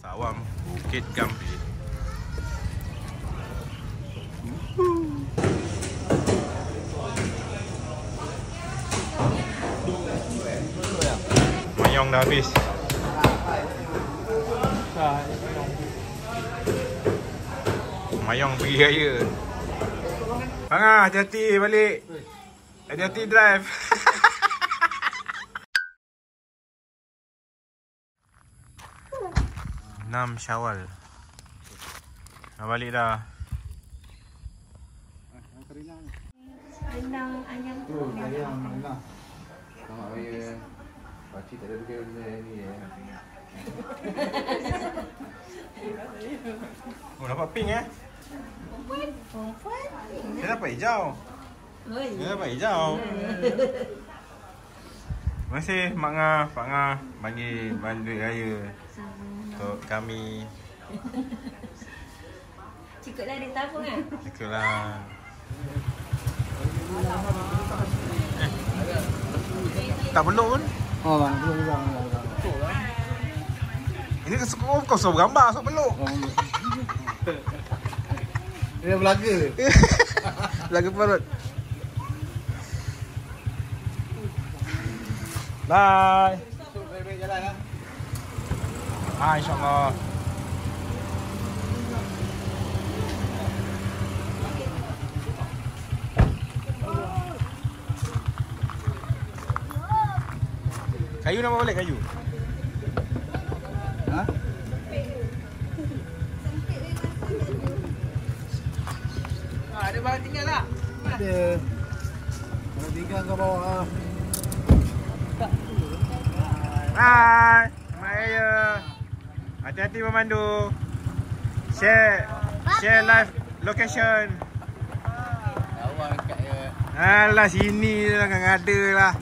Sawam, Bukit Gambir. Mayong dah habis. Mayong pergi raya. Pangah, hati-hati balik. Hati-hati drive. 6 Syawal. Dah balik dah. Rendang ayam tu. Ayam rendah. Selamat raya. Pakcik tak ada benda ni ya. Oh, dapat pink Perempuan. Dia dapat hijau. Dia dapat hijau. Terima kasih Mak Ngah, Pak Ngah bagi duit raya untuk kami. Cukup lah dia tabung kan? Cukup lah. Tak peluk pun. Oh bang, belum. Ini kau suruh gambar, suruh peluk. Dia belaga. Belaga perut. Bye. Baik-baik jalan lah. InsyaAllah. Kayu nak bawa balik kayu? Ha? Ada barang tinggal tak? Ada. Kalau tinggal kau bawa. Hai, Selamat Raya. Hati-hati memandu. Share live location. Awak dekat ya. Alah sini lah, kan ada lah.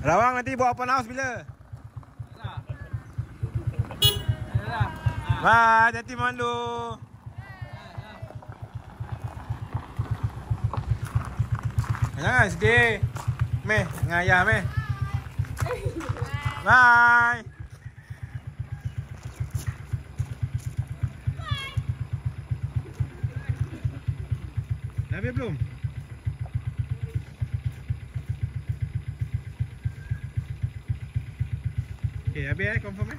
Rawang nanti buat open house bila? Bye, hati-hati mandu. Jangan sedih. Meh, dengan ayah meh. Bye. Dah habis belum? Okay, habis confirm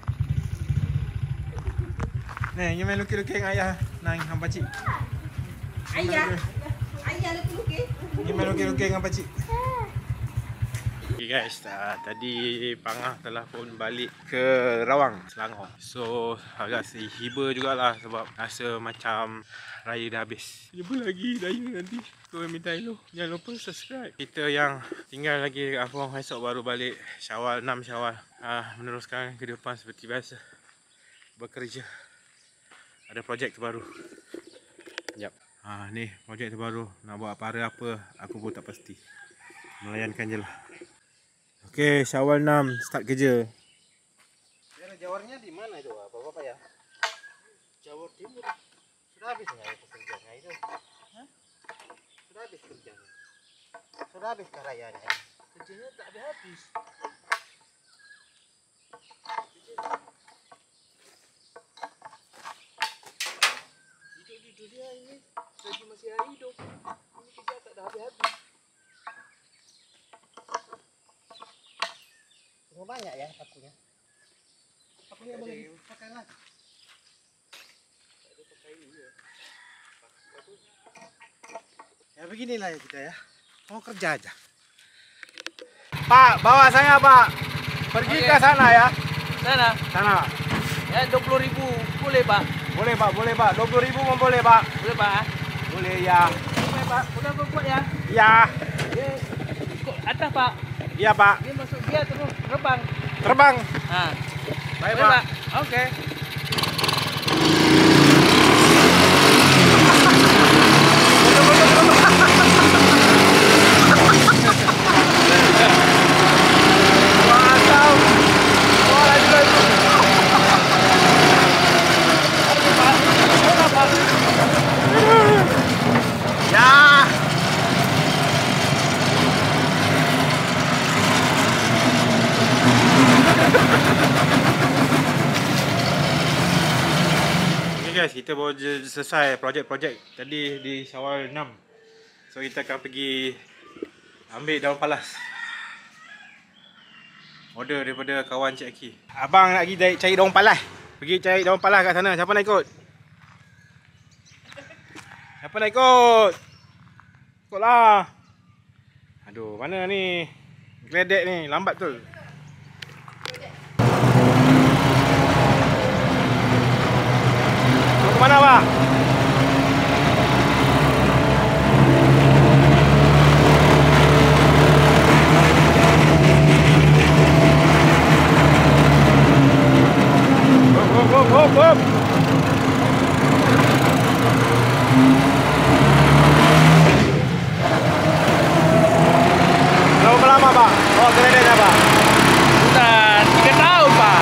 Ni, ni main lukis-lukis dengan ayah nang hang pakcik. Ayah lukis-lukis. Ni main lukis-lukis dengan pakcik. Okay guys, tadi Pangah telah pun balik ke Rawang, Selangor. So agak hiba jugalah sebab rasa macam raya dah habis. Jumpa lagi raya nanti. Kau minta elok. Jangan lupa subscribe. Kita yang tinggal lagi kat kampung esok baru balik Syawal, 6 Syawal. Meneruskan kehidupan seperti biasa. Bekerja. Ada projek terbaru. Sekejap. Ni projek terbaru. Nak buat apa aku pun tak pasti. Melayankan je lah. Okey, Syawal 6 start kerja. Jawarnya di mana itu? Bapak ya? Jawar Timur. Sudah habis enggak pekerjaannya itu? Hah? Sudah habis kerjanya. Sudah habis karyanya. Kerjanya tak habis. Hidup dia ini lagi masih hidup. Ini kerja tak dah habis-habis. Terlalu banyak ya pakunya. Pakunya boleh pakai lah. Tak ada pakai ini ya. Ya beginilah ya kita ya. Mau kerja aja. Pak, bawa saya Pak. Pergi ke sana ya. Sana. Ya 20.000 boleh Pak. Boleh Pak. 20.000 pun boleh Pak. Boleh Pak. Boleh ya. Boleh Pak. Boleh buat ya. Ya. Dia ikut atas Pak. Ya Pak. Dia masuk dia terus terbang. Terbang. Baik Pak. Pak. Okey. Mantap. Wah, lagi. guys, kita baru je selesai projek-projek tadi di Syawal 6. So kita akan pergi ambil daun palas. Order daripada kawan Cik Aki. Abang nak pergi cari daun palas. Pergi cari daun palas kat sana. Siapa nak ikut? Siapa nak ikut? Ikutlah. Aduh, mana ni? Geledek ni, lambat tu. Mau ke mana, bang? Hop. Berapa lama, Pak? Oh, geledeknya, Pak? Sudah 3 tahun, Pak.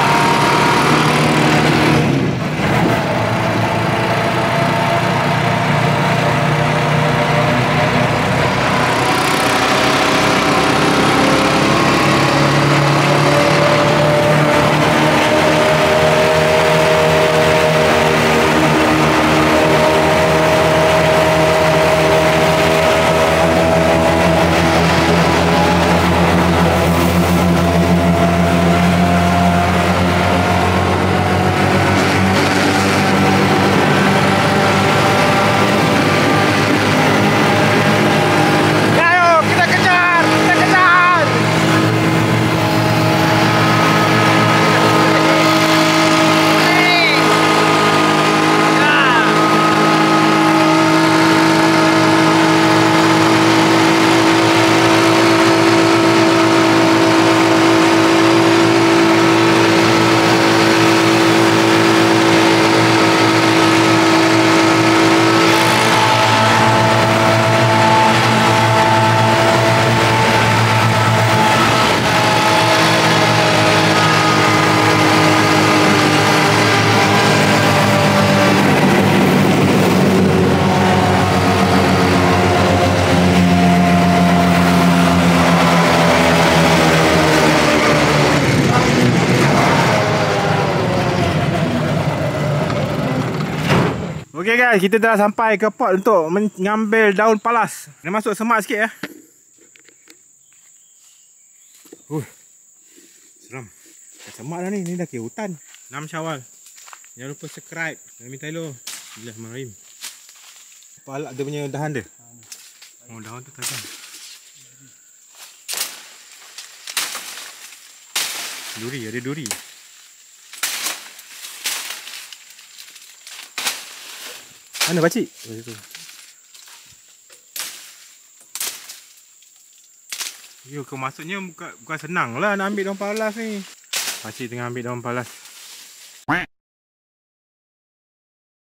Okey guys, kita dah sampai ke pot untuk mengambil daun palas. Dia masuk semak sikit ya. Seram. Dah semak dah ni dah kira hutan. 6 Syawal. Jangan lupa subscribe dan minta hello. Bismillahirrahmanirrahim. Palak dia punya dahan dia. Oh, dahan tu tajam. Duri, ada duri. Mana pakcik? Oh, situ. Yo, maksudnya bukan senang lah nak ambil daun palas ni. Pakcik tengah ambil daun palas.